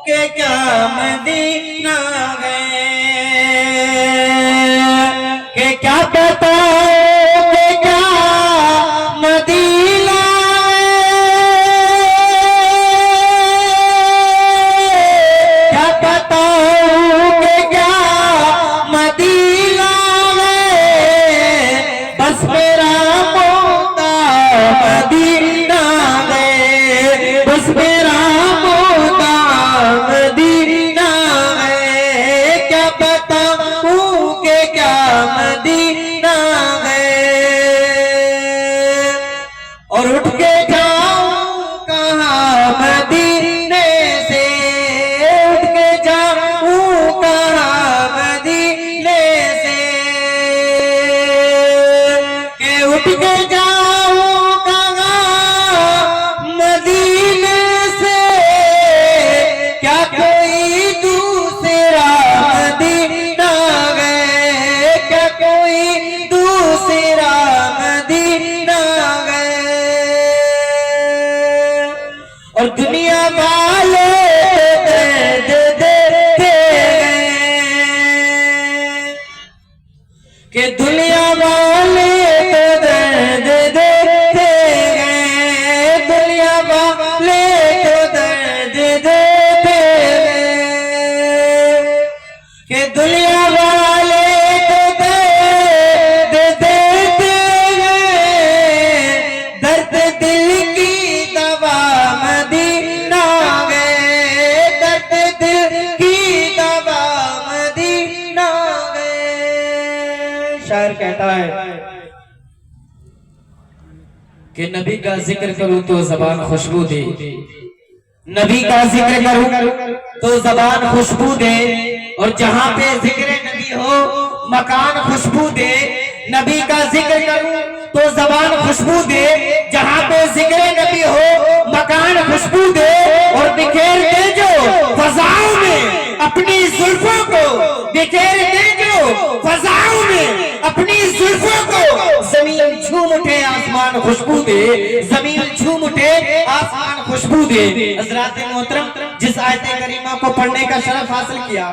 کہ کیا مدینہ گئے کہ کیا بتاؤ کہ کیا مدینہ کیا بتاؤ کہ کیا مدینہ بس میرا موتا مدینہ گئے بس میرا موتا مدینہ ہے کیا بتاؤں کہ کیا مدینہ ہے اور اٹھ کے جاؤں کہاں مدینے سے اٹھ کے جاؤں کہاں مدینے سے کہ اٹھ کے جاؤں کہاں مدینے سے کیا کوئی دوسرا مدینہ گئے کیا کوئی دوسرا مدینہ گئے اور دنیا والے درد دیتے گئے کہ دنیا والے درد دیتے گئے دنیا والے درد دیتے گئے کہ دنیا والے درد دیتے گئے درد دل کی دوا مدینہ گئے درد دل کی دوا مدینہ گئے شاعر کہتا ہے کہ نبی کا ذکر کروں تو زبان خوشبو دے نبی کا ذکر کروں تو زبان خوشبو دے اور جہاں پہ ذکر نبی ہو مکان خوشبو دے نبی کا ذکر کروں تو زبان خوشبو دے جہاں پہ ذکر نبی ہو مکان خوشبو دے اور بکھیر دے جو فضاؤں میں اپنی زلفوں کو بکھیر دے جو فضاؤں میں اپنی زلفوں کو زمین جھوم اٹھے آسمان خوشبو دے زمین جھوم اٹھے آسمان خوشبو دے حضرات محترم جس آیت کریمہ کو پڑھنے کا شرف حاصل کیا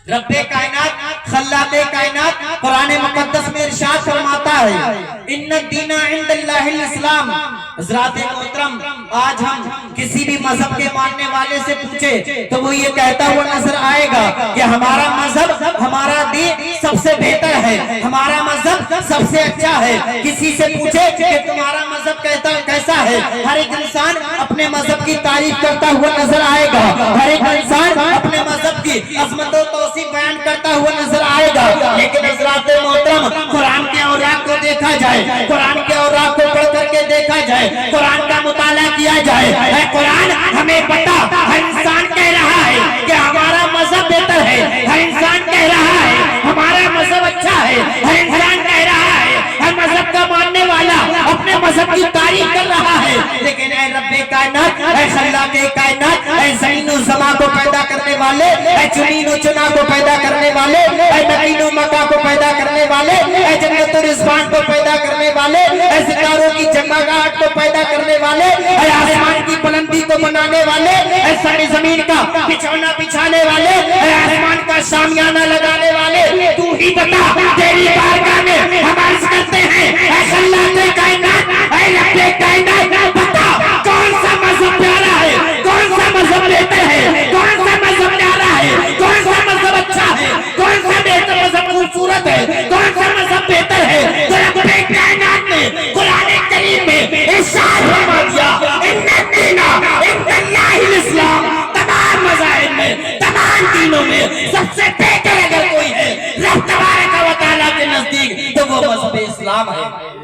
رب کائنات خلاق کائنات قرآن مقدس میں ارشاد فرماتا ہے ان الدین عند اللہ الاسلام حضرات محترم آج ہم کسی بھی مذہب کے ماننے والے سے پوچھے تو وہ یہ کہتا ہوا نظر آئے گا کہ ہمارا مذہب ہمارا دین سب سے بہتر ہے ہمارا مذہب سب سے اچھا ہے کسی سے پوچھے کہ تمہارا مذہب کیسا ہے ہر ایک انسان اپنے مذہب کی تعریف کرتا ہوا نظر آئے گا ہر ایک انسان اپنے مذہب کی عظمت و توصیف بیان کرتا ہوا نظر آئے گا لیکن حضرات محترم قرآن کے اوراق کو دیکھا جائے قرآن کے اوراق کو پڑھ کر کے دیکھا جائے قرآن کا مطالعہ کیا جائے اے قرآن ہمیں پتا ہر انسان کہہ رہا ہے کہ ہمارا مذہب بہتر ہے ہر انسان کہہ رہا ہے ہمارا مذہب اچھا ہے ہر انسان کہہ رہا ہے ہر مذہب کا ماننے والا اپنے مذہب کی تعریف کر رہا ہے لیکن اے رب کائنات اے خلاق کائنات اے زمین و زمان کو پیدا کرنے والے اے چنین و چنا کو پیدا کرنے والے اے مکین و مکا کو پیدا کرنے والے اے جنت و رضوان کو پیدا کرنے والے اے ستاروں کی جگمگاہٹ کو پیدا کرنے والے اے آسمان کی بلندی کو بنانے والے اے ساری زمین کا بچھونا بچھانے والے اے آسمان کا شامیانہ لگانے والے تو ہی بتا تیری بارگاہ میں ہم عرض کرتے ہیں اے خلاق کائنات اے رب کائنات بتا کون سا مذہب پیارا ہے کون سا مذہب بہتر ہے کون سا مذہب پیارا ہے کون سا مذہب اچھا ہے کون سا بہتر مذہب خوبصورت ہے کون سا مذہب بہتر ہے تو رب کائنات نے قرآن کریم میں ارشاد فرما دیا ان الدین عند اللہ الاسلام تمام مذاہب میں تمام دینوں میں سب سے بہتر اگر کوئی ہے رب تبارک و تعالیٰ کے نزدیک تو وہ مذہب اسلام ہے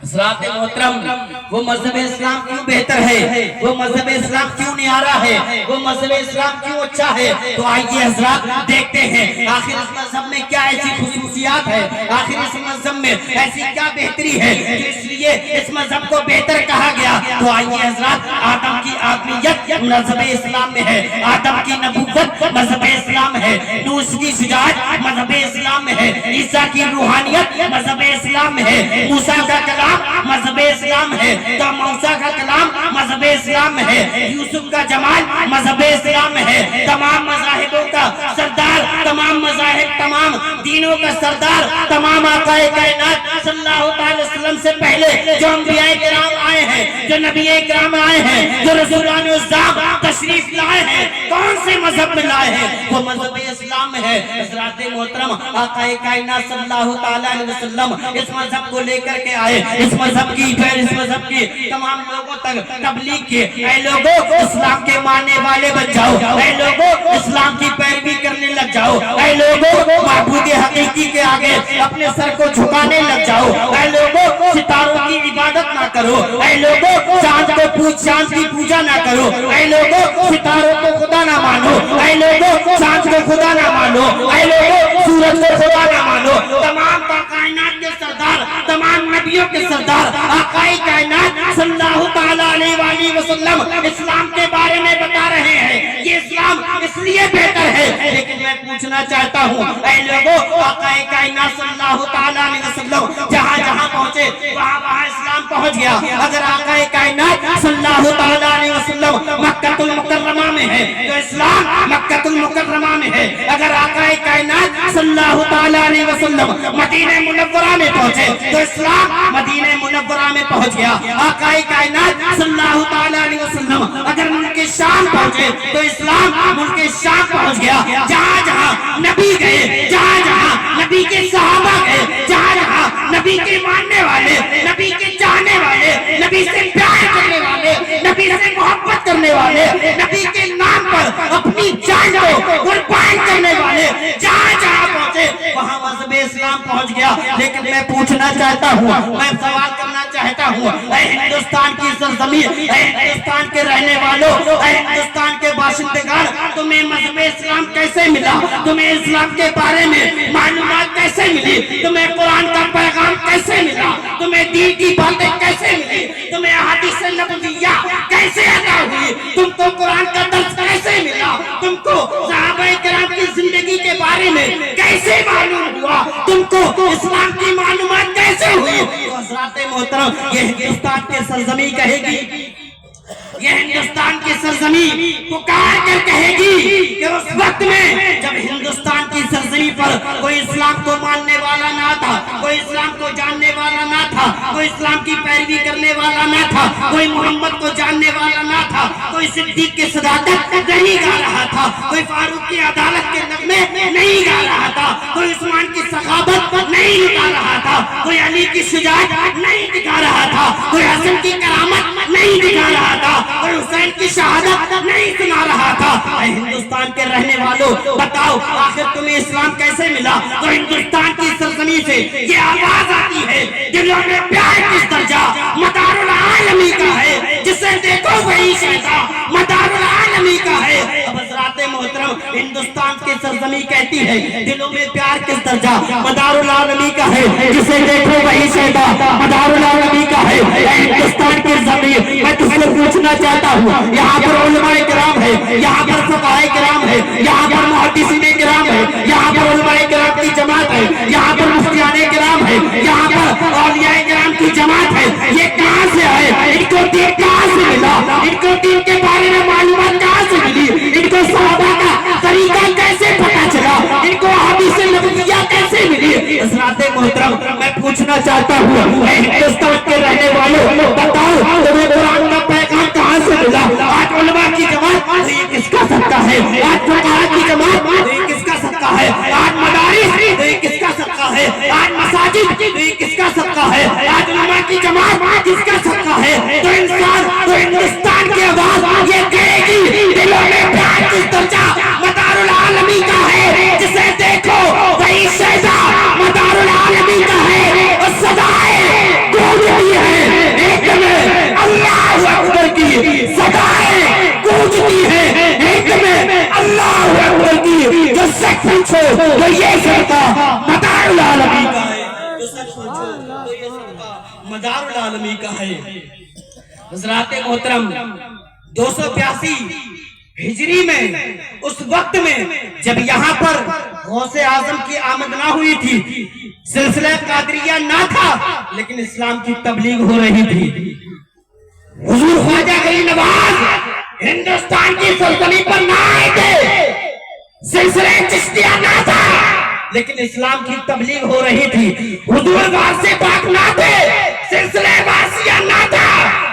حضرات محترم وہ مذہب اسلام کیوں بہتر ہے وہ مذہب اسلام کیوں نیارا ہے وہ مذہب اسلام کیوں اچھا ہے تو آئیے حضرات دیکھتے ہیں آخر اس مذہب میں کیا ایسی خصوصیات ہے آخر اس مذہب میں ایسی کیا بہتری ہے اس لیے اس مذہب کو بہتر کہا گیا تو آئیے حضرات آدم کی آدمیت مذہب اسلام میں ہے آدم کی نبوت مذہب اسلام ہے نوح کی شجاعت مذہب اسلام میں ہے عیسیٰ کی روحانیت مذہب اسلام میں ہے موسیٰ کا کلام مذہب اسلام ہے تو موسیٰ کا کلام مذہب اسلام میں ہے یوسف کا جمال کمال مذہب اسلام میں ہے، تمام مذاہبوں کا سردار، تمام مذاہب، تمام دینوں کا سردار، تمام آقا کائنات صلی اللہ علیہ وسلم سے پہلے جو انبیاء کرام آئے ہیں، جو نبی کرام آئے ہیں، جو رسولان الزام تشریف لائے ہیں، کون سے مذہب میں لائے ہیں؟ وہ مذہب اسلام میں ہے۔ حضرات محترم آقا کائنات صلی اللہ علیہ وسلم اس مذہب کو لے کر کے آئے، اس مذہب کی تمام لوگوں تک تبلیغ کی، اے لوگوں اسلام کے ماننے والے بن جاؤ، اے لوگوں اسلام کی پیروی کرنے لگ جاؤ، اے لوگوں معبود حقیقی کے آگے اپنے سر کو جھکانے لگ جاؤ، اے لوگوں ستاروں کی عبادت نہ کرو، اے لوگوں چاند کی پوجا نہ کرو، اے لوگوں ستاروں کو خدا نہ مانو، اے لوگوں چاند کو خدا نہ مانو، اے لوگوں سورج کو خدا نہ مانو۔ تمام کائنات کے سردار، تمام نبیوں کے سردار آقا کائنات صلی اللہ علیہ وسلم اسلام کے بارے میں بتا رہے ہیں، یہ اسلام اس لیے بہتر ہے۔ لیکن میں پوچھنا چاہتا ہوں اے لوگوں آقا کائنات صلی اللہ علیہ وسلم جہاں جہاں پہنچے وہاں وہاں اسلام پہنچ گیا۔ اگر آقا کائنات صلی اللہ علیہ وسلم مکہ المکرمہ میں ہے تو اسلام مکہ المکرمہ میں ہے۔ اگر آقا کائنات صلی اللہ علیہ وسلم مدینہ منورہ میں پہنچے تو اسلام مدینہ منورہ میں پہنچ گیا۔ آقا کائنات صلی اللہ علیہ وسلم اگر ملک شام پہنچے تو اسلام ملک شام پہنچ گیا۔ جہاں جہاں نبی گئے، جہاں جہاں نبی کے صحابہ گئے، جہاں جہاں نبی کے ماننے والے، نبی کے چاہنے والے، نبی سے پیار کرنے والے، نبی سے محبت کرنے والے، نبی کے نام پر اپنی جان کو قربان کرنے والے جہاں جہاں پہنچے وہاں مذہب اسلام پہنچ گیا۔ لیکن میں پوچھنا چاہتا ہوں، میں سوال کرنا چاہتا ہوں، اے ہندوستان کی سرزمین، اے ہندوستان کے رہنے والوں، اے ہندوستان کے باشندگان، تمہیں مذہب اسلام کیسے ملا؟ تمہیں اسلام کے بارے میں معلومات کیسے ملی؟ تمہیں قرآن کا پیغام کیسے ملا؟ تمہیں دین کی باتیں کیسے ملی؟ تمہیں احادیث نبویہ کیسے عطا ہوئی؟ تم کو قرآن کا درس کیسے ملا؟ تم کو صحابہ کرام کی زندگی کے بارے میں کیسے معلوم ہوا؟ تم کو اسلام کی معلومات کیسے ہوئی؟ حضرات محترم یہ ہندوستان کے سرزمین کہے گی، یہ ہندوستان کی سرزمین پکار کر کہے گی کہ اس وقت میں جب ہندوستان کی سرزمین پر کوئی اسلام کو ماننے والا نہ تھا، کوئی اسلام کو جاننے والا نہ تھا، کوئی اسلام کی پیروی کرنے والا نہ تھا، کوئی محمد کو جاننے والا نہ تھا، کوئی صدیق کی صداقت نہیں گا رہا تھا، کوئی فاروق کی عدالت کے نغمے نہیں گا رہا تھا، کوئی عثمان کی سخاوت نہیں لٹا رہا تھا، کوئی علی کی شجاعت نہیں دکھا رہا تھا، کوئی حسن کی کرامت نہیں دکھا رہا تھا، اور حسین کی شہادت نہیں سنا رہا تھا۔ اے ہندوستان کے رہنے والوں بتاؤ آخر تمہیں اسلام کیسے ملا؟ تو ہندوستان کی سرزمین سے یہ آواز آتی ہے، دلوں میں پیار کس درجہ مدار العالمی کا ہے، جسے دیکھو وہی شہدا مدار العالمی کا ہے۔ اب حضرات محترم ہندوستان کی سرزمین کہتی ہے دلوں میں پیار کس درجہ مدار العالمی کا ہے، جسے دیکھو وہی شہدا مدار العالمی کا ہے۔ اے ہندوستان کی زمین میں تم سے پوچھنا چاہتا ہوں، یہاں پر علماء کرام ہے، یہاں پر فقہاء کرام ہے، یہاں پر محدثین کرام ہے، یہاں پر علماء کرام کی جماعت ہے، یہاں پر مفتیان کرام ہے، یہاں پر اولیاء کرام کی جماعت ہے، یہ کہاں سے ہے؟ ان کو دین کہاں سے ملا؟ ان کو دین کے بارے میں معلومات کہاں سے ملی؟ ان کو صحابہ کا طریقہ کیسے پتا چلا؟ ان کو حدیث نبویہ کیسے ملی؟ حضرات محترم میں پوچھنا چاہتا ہوں، اے ہندوستان کے رہنے والوں بتاؤ تمہیں قرآن کا پیغام کہاں سے ملا؟ آج علماء کی جماعت یہ کس کا صدقہ ہے؟ آج فقہاء کی جماعت یہ کس کا صدقہ ہے؟ آج مدارس یہ کس کا صدقہ ہے؟ آج مساجد یہ کس کا صدقہ ہے؟ آج علماء کی جماعت کس کا صدقہ ہے؟ تو انسان تو ہندوستان کی آواز یہ کہے گی دلوں میں پیار کس درجہ مدار العالمی کا ہے، جسے دیکھو وہی شہدا مدار العالمی کا ہے۔ اور صدائیں گونج رہی ہیں، ایک میں اللہ اکبر کی صدائیں گونجتی ہیں، ایک میں اللہ اکبر کی جو سچ پوچھو تو یہ صدقہ مدار العالمی کا ہے، جو سچ پوچھو تو یہ صدقہ مدار العالمی کا ہے۔ حضرات محترم 282 ہجری میں اس وقت میں جب یہاں پر غوث اعظم کی آمد نہ ہوئی تھی، سلسلہ قادریہ نہ تھا، لیکن اسلام کی تبلیغ ہو رہی تھی۔ حضور خواجہ غریب نواز ہندوستان کی سلطنت پر نہ آئے تھے، سلسلہ چشتیہ نہ تھا، لیکن اسلام کی تبلیغ ہو رہی تھی۔ حضور غوث پاک نہ تھے، سلسلہ غوثیہ نہ تھا،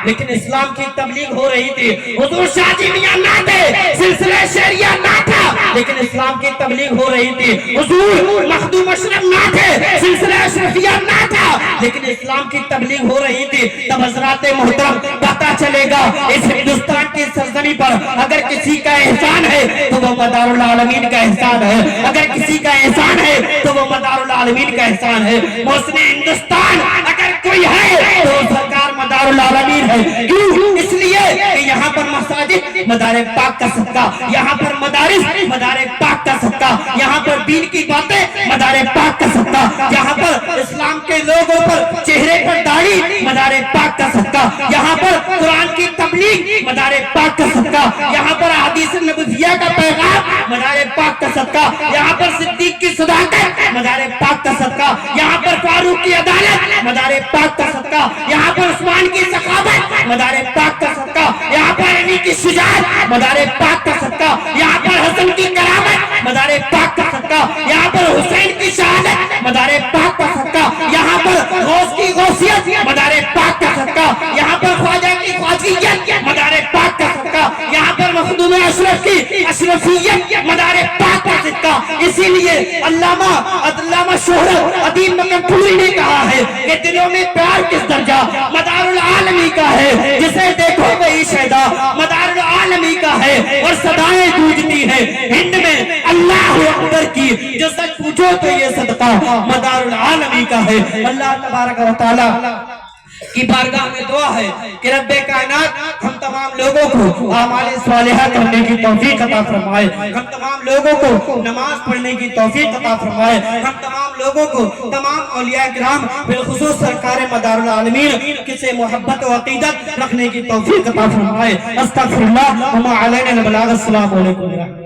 لیکن اسلام کی تبلیغ ہو رہی تھی۔ حضور شاہ جی میاں نہ تھے، سلسلہ شریعہ نہ تھا، لیکن اسلام کی تبلیغ ہو رہی تھی۔ حضور مخدوم اشرف نہ تھے، سلسلہ اشرفیہ نہ تھا، لیکن اسلام کی تبلیغ ہو رہی تھی۔ تب حضرات محترم پتہ چلے گا اس ہندوستان کی سرزمین پر اگر کسی کا احسان ہے تو وہ مدار العالمین کا احسان ہے، اگر کسی کا احسان ہے تو وہ مدار العالمین کا احسان ہے۔ محسن ہندوستان اگر کوئی ہے تو سرکار مدار العالمین ہے۔ کیوں؟ اس لیے کہ یہاں پر مساجد مدار پاک کا صدقہ، یہاں پر مدارس مدار پاک کا صدقہ، یہاں پر دین کی باتیں مدار پاک کا صدقہ، یہاں پر اسلام کے لوگوں پر چہرے پر داڑھی مدار پاک کا صدقہ، یہاں پر قرآن کی تبلیغ مدار پاک کا صدقہ، یہاں پر حدیث نبویہ کا پیغام مدار پاک کا صدقہ، یہاں پر صدیق کی صداقت مدار پاک کا صدقہ، یہاں پر فاروق کی عدالت مدار پاک کا صدقہ، یہاں پر عثمان کی سخاوت مدار پاک کا صدقہ، یہاں پر علی کی شجاعت مدار پاک کا صدقہ، یہاں پر حسن کی کرامت مدار پاک کا صدقہ، یہاں پر حسین کی شہادت مدار پاک کا صدقہ، یہاں پر غوث کی غوثیت مدار پاک کا صدقہ، یہاں پر خواجہ کی خواجیت مدار پاک کا صدقہ، یہاں پر مخدوم اشرف کی اشرفیت مدار پاک کا صدقہ۔ اسی لیے علامہ شہرت ادیم مقبولی نے کہا ہے کہ دلوں میں پیار کس درجہ مدار العالمی کا ہے، جسے دیکھو وہی شیدا مدار العالمی کا ہے، اور صدائیں گونجتی ہیں ہند میں اللہ اکبر کی، جو سچ پوچھو تو یہ صدقہ مدار العالمی کا ہے۔ اللہ تبارک و تعالی کی بارگاہ میں دعا ہے کہ رب کائنات ہم تمام لوگوں کو اعمال صالحہ کرنے کی توفیق عطا فرمائے، ہم تمام لوگوں کو نماز پڑھنے کی توفیق عطا فرمائے، ہم تمام لوگوں کو تمام اولیاء کرام بالخصوص سرکار مدار العالمین سے محبت و عقیدت رکھنے کی توفیق عطا فرمائے۔ استغفر اللہ وما علینا البلاغ۔ السلام علیکم۔